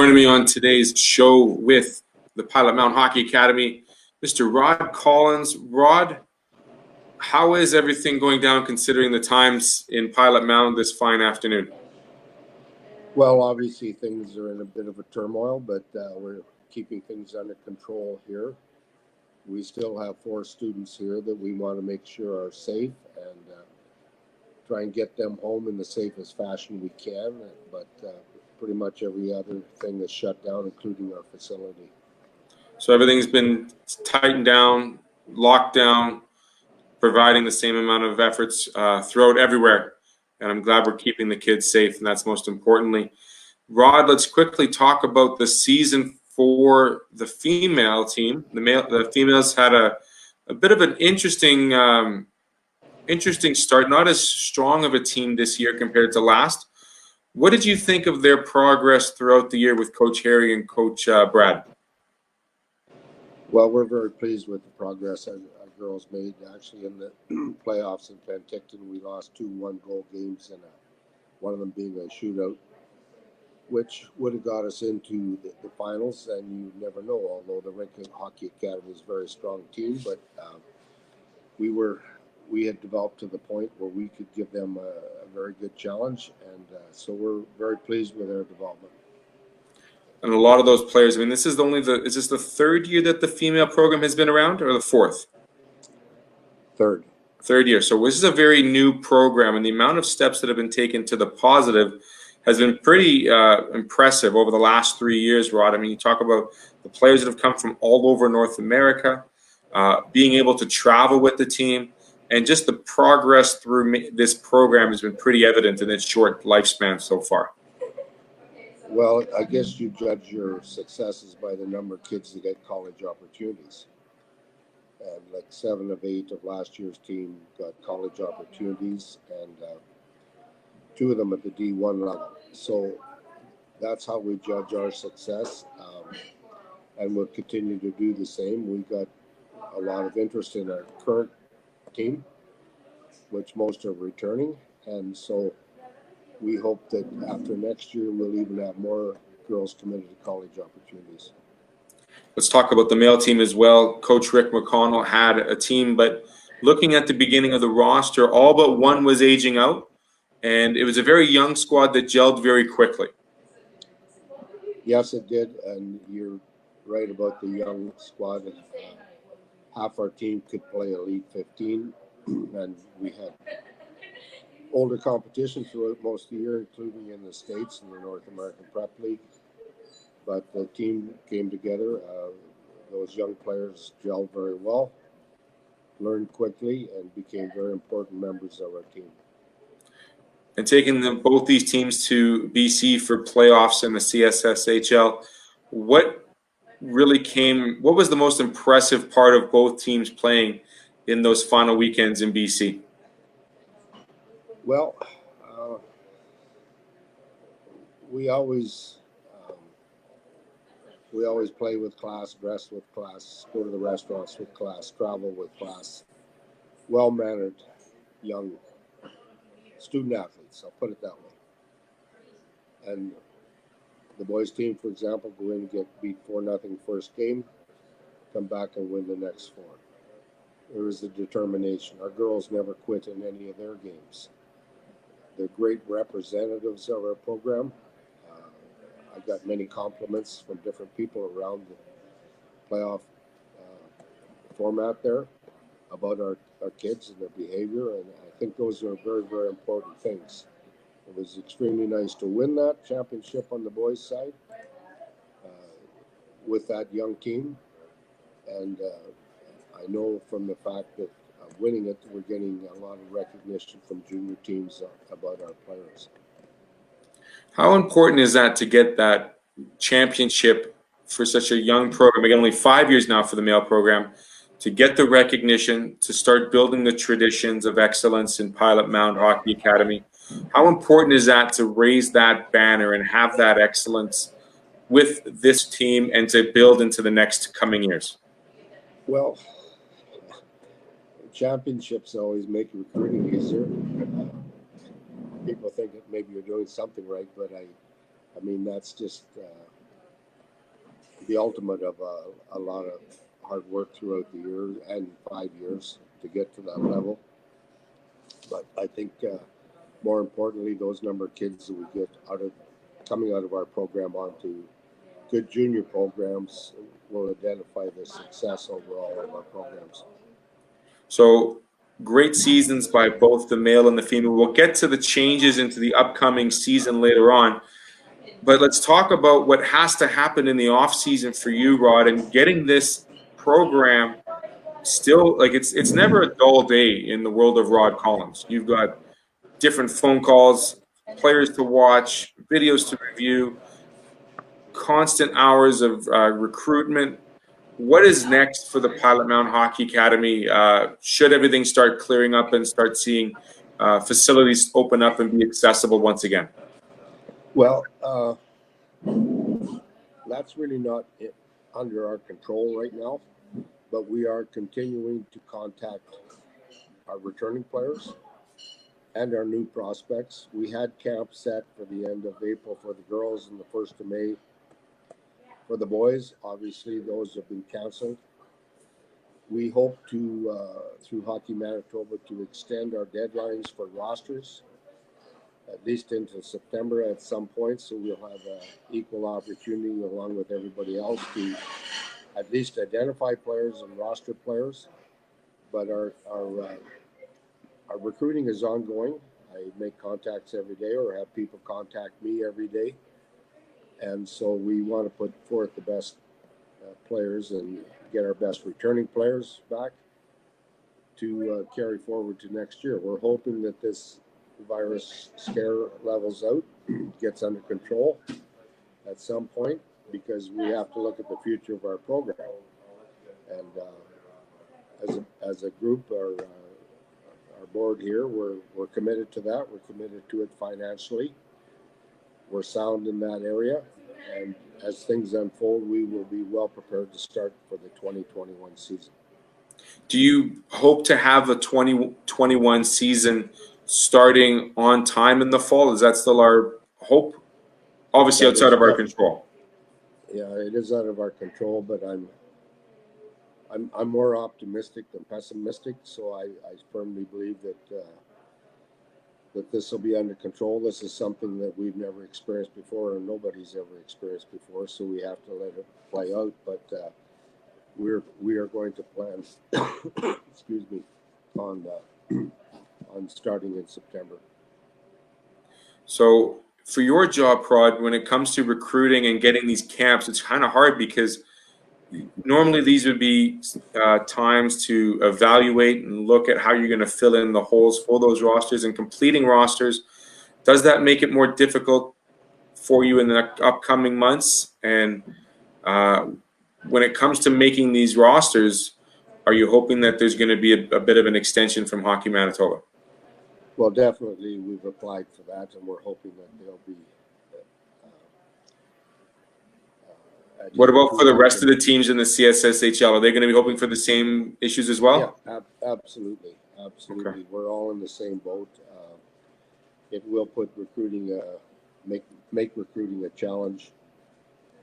Joining me on today's show with the Pilot Mound Hockey Academy, Mr. Rod Collins. Rod, how is everything going down considering the times in Pilot Mound this fine afternoon? Well, obviously things are in a bit of a turmoil, but we're keeping things under control here. We still have 4 students here that we want to make sure are safe and try and get them home in the safest fashion we can. But pretty much every other thing is shut down, including our facility. So everything's been tightened down, locked down, providing the same amount of efforts throughout everywhere. And I'm glad we're keeping the kids safe, and that's most importantly. Rod, let's quickly talk about the season for the female team. The females had a bit of an interesting start, not as strong of a team this year compared to last. What did you think of their progress throughout the year with Coach Harry and Coach Brad? Well, we're very pleased with the progress our girls made. Actually, in the playoffs in Penticton, we lost 2 one-goal games, and one of them being a shootout, which would have got us into the finals, and you never know, although the Rink Hockey Academy is a very strong team, but we had developed to the point where we could give them a very good challenge, and so we're very pleased with their development. And a lot of those players, I mean, is this the 3rd year that the female program has been around, or the 4th? Third year. So this is a very new program, and the amount of steps that have been taken to the positive has been pretty impressive over the last 3 years, Rod. I mean, you talk about the players that have come from all over North America, being able to travel with the team, and just the progress through this program has been pretty evident in its short lifespan so far. Well, I guess you judge your successes by the number of kids that get college opportunities. And like 7 of 8 of last year's team got college opportunities, and 2 of them at the D1 level. So that's how we judge our success, and we'll continue to do the same. We got a lot of interest in our current team, which most are returning, and so we hope that after next year we'll even have more girls committed to college opportunities. Let's talk about the male team as well. Coach Rick McConnell had a team, but looking at the beginning of the roster, all but one was aging out, and it was a very young squad that gelled very quickly. Yes, it did, and you're right about the young squad. Half our team could play Elite 15, and we had older competition throughout most of the year, including in the States and the North American Prep League. But the team came together. Those young players gelled very well, learned quickly, and became very important members of our team. And taking both these teams to BC for playoffs in the CSSHL, what was the most impressive part of both teams playing in those final weekends in BC? Well, we always play with class, dress with class, go to the restaurants with class, travel with class. Well-mannered young student athletes, I'll put it that way. And the boys team, for example, go in and get beat 4-0 first game, come back and win the next 4. There is a determination. Our girls never quit in any of their games. They're great representatives of our program. I got many compliments from different people around the playoff format there about our kids and their behavior, and I think those are very, very important things. It was extremely nice to win that championship on the boys' side with that young team, and I know from the fact that winning it, we're getting a lot of recognition from junior teams about our players. How important is that to get that championship for such a young program? Again, only 5 years now for the male program, to get the recognition, to start building the traditions of excellence in Pilot Mound Hockey Academy. How important is that to raise that banner and have that excellence with this team and to build into the next coming years? Well, championships always make recruiting easier. People think that maybe you're doing something right, but I mean, that's just the ultimate of a lot of hard work throughout the year and 5 years to get to that level. But I think more importantly, those number of kids that we get coming out of our program onto good junior programs will identify the success overall of our programs. So great seasons by both the male and the female. We'll get to the changes into the upcoming season later on. But let's talk about what has to happen in the off season for you, Rod, and getting this program still, like, it's never a dull day in the world of Rod Collins. You've got different phone calls, players to watch, videos to review, constant hours of recruitment. What is next for the Pilot Mound Hockey Academy? Should everything start clearing up and start seeing facilities open up and be accessible once again? Well, that's really not under our control right now, but we are continuing to contact our returning players and our new prospects. We had camp set for the end of April for the girls and the 1st of May for the boys. Obviously, those have been canceled. We hope to, through Hockey Manitoba, to extend our deadlines for rosters at least into September at some point, so we'll have equal opportunity along with everybody else to at least identify players and roster players. But our recruiting is ongoing. I make contacts every day or have people contact me every day. And so we want to put forth the best players and get our best returning players back to carry forward to next year. We're hoping that this virus scare levels out, gets under control at some point, because we have to look at the future of our program. And as a group, our board here, we're committed to that. We're committed to it financially. We're sound in that area, and as things unfold, we will be well prepared to start for the 2021 season. Do you hope to have a 2021 season starting on time in the fall? Is that still our hope? Obviously, outside of our control. Yeah, it is out of our control, but I'm more optimistic than pessimistic. So I firmly believe that this will be under control. This is something that we've never experienced before, and nobody's ever experienced before. So we have to let it play out. But we are going to plan, excuse me, on starting in September. So for your job, Rod, when it comes to recruiting and getting these camps, it's kind of hard because normally these would be times to evaluate and look at how you're going to fill in the holes for those rosters and completing rosters. Does that make it more difficult for you in the upcoming months? And when it comes to making these rosters, are you hoping that there's going to be a bit of an extension from Hockey Manitoba? Well, definitely we've applied for that, and we're hoping that they'll be. What about for the rest of the teams in the CSSHL? Are they going to be hoping for the same issues as well? Yeah, absolutely. Okay. We're all in the same boat. It will put recruiting, make recruiting a challenge,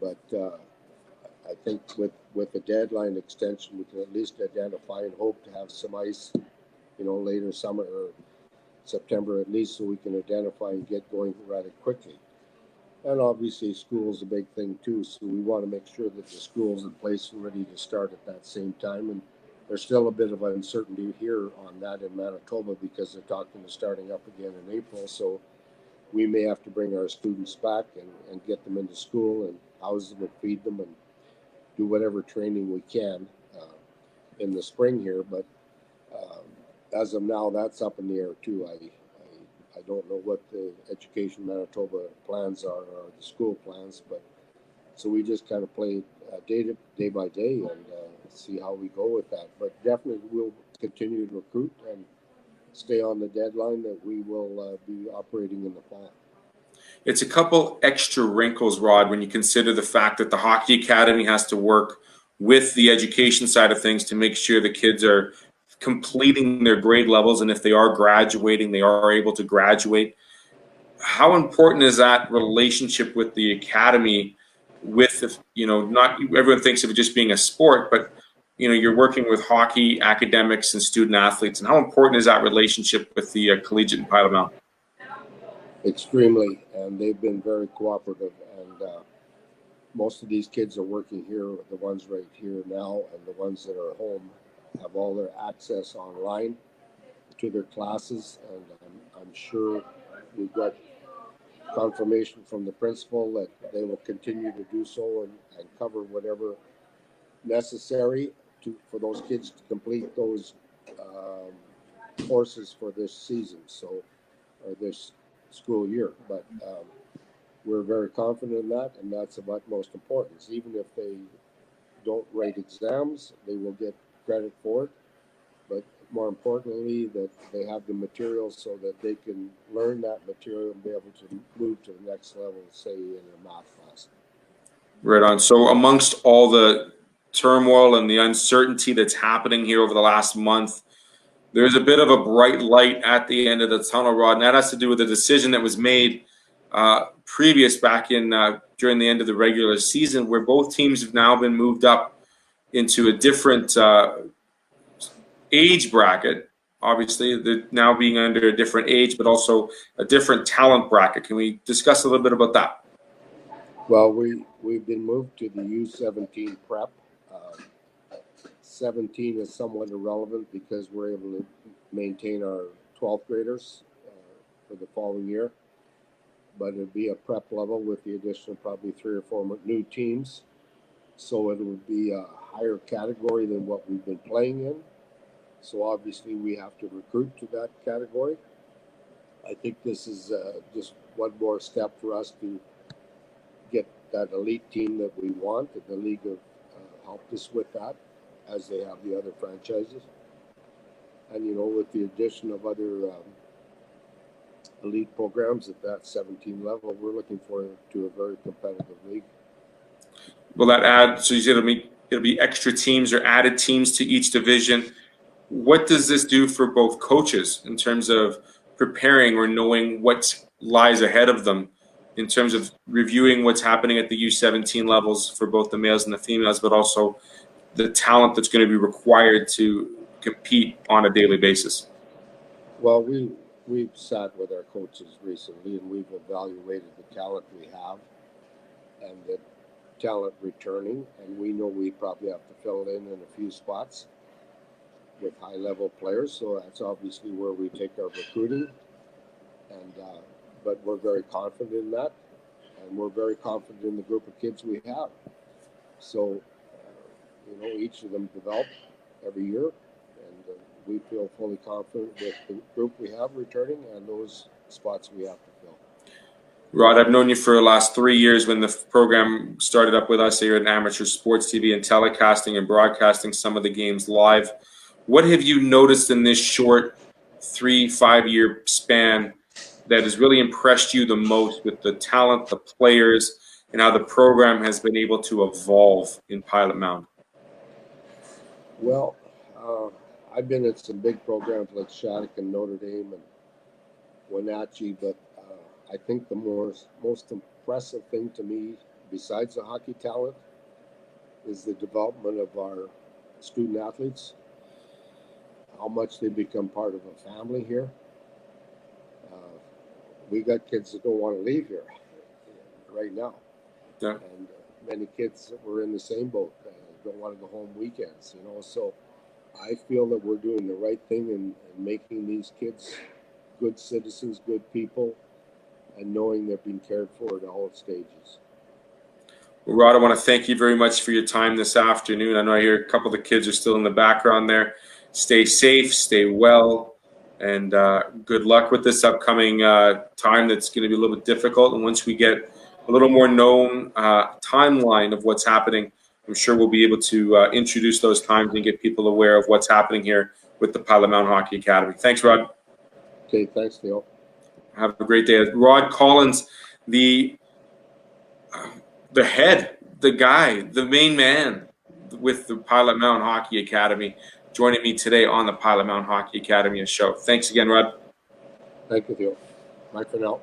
but I think with the deadline extension, we can at least identify and hope to have some ice, later summer or September at least, so we can identify and get going rather quickly. And obviously school's a big thing too, so we want to make sure that the school's in place and ready to start at that same time. And there's still a bit of uncertainty here on that in Manitoba because they're talking to starting up again in April. So we may have to bring our students back and get them into school and house them and feed them and do whatever training we can in the spring here. But as of now, that's up in the air too. I don't know what the Education Manitoba plans are or the school plans, but so we just kind of play day by day and see how we go with that. But definitely we'll continue to recruit and stay on the deadline that we will be operating in the fall. It's a couple extra wrinkles, Rod, when you consider the fact that the Hockey Academy has to work with the education side of things to make sure the kids are completing their grade levels, and if they are graduating, they are able to graduate. How important is that relationship with the academy with, not everyone thinks of it just being a sport, but you're working with hockey academics and student athletes, and how important is that relationship with the collegiate and Pilot Mound? Extremely, and they've been very cooperative, and most of these kids are working here, the ones right here now, and the ones that are home have all their access online to their classes, and I'm sure we've got confirmation from the principal that they will continue to do so and cover whatever necessary for those kids to complete those courses for this season, or this school year. But we're very confident in that, and that's of utmost importance. Even if they don't write exams, they will get credit for it. But more importantly, that they have the material so that they can learn that material and be able to move to the next level, say in a math class. Right on. So amongst all the turmoil and the uncertainty that's happening here over the last month, there's a bit of a bright light at the end of the tunnel, Rod, and that has to do with the decision that was made previous back in during the end of the regular season, where both teams have now been moved up into a different age bracket. Obviously, they're now being under a different age, but also a different talent bracket. Can we discuss a little bit about that? Well, we've been moved to the U17 prep. 17 is somewhat irrelevant because we're able to maintain our 12th graders for the following year. But it'd be a prep level with the addition of probably 3 or 4 new teams. So it would be a higher category than what we've been playing in. So obviously we have to recruit to that category. I think this is just one more step for us to get that elite team that we want. And the league have helped us with that, as they have the other franchises. And, with the addition of other elite programs at that 17 level, we're looking forward to a very competitive league. Will that add, so you said it'll be extra teams or added teams to each division. What does this do for both coaches in terms of preparing or knowing what lies ahead of them, in terms of reviewing what's happening at the U17 levels for both the males and the females, but also the talent that's going to be required to compete on a daily basis? Well, we've sat with our coaches recently, and we've evaluated the talent we have and the talent returning, and we know we probably have to fill in a few spots with high-level players. So that's obviously where we take our recruiting, and but we're very confident in that, and we're very confident in the group of kids we have. So each of them develop every year, and we feel fully confident with the group we have returning and those spots we have to fill. Rod, I've known you for the last 3 years when the program started up with us here at Amateur Sports TV and telecasting and broadcasting some of the games live. What have you noticed in this short 3-5 year span that has really impressed you the most with the talent, the players, and how the program has been able to evolve in Pilot Mound? Well, I've been at some big programs like Shattuck and Notre Dame and Wenatchee, but I think the most impressive thing to me, besides the hockey talent, is the development of our student athletes, how much they become part of a family here. We got kids that don't want to leave here right now. Yeah. And many kids that were in the same boat don't want to go home weekends, So I feel that we're doing the right thing in making these kids good citizens, good people, and knowing they're being cared for at all stages. Well, Rod, I want to thank you very much for your time this afternoon. I know I hear a couple of the kids are still in the background there. Stay safe, stay well, and good luck with this upcoming time that's going to be a little bit difficult. And once we get a little more known timeline of what's happening, I'm sure we'll be able to introduce those times and get people aware of what's happening here with the Pilot Mound Hockey Academy. Thanks, Rod. Okay, thanks, Theo. Have a great day. Rod Collins, the head, the guy, the main man with the Pilot Mound Hockey Academy, joining me today on the Pilot Mound Hockey Academy show. Thanks again, Rod. Thank you, Theo. Bye for now.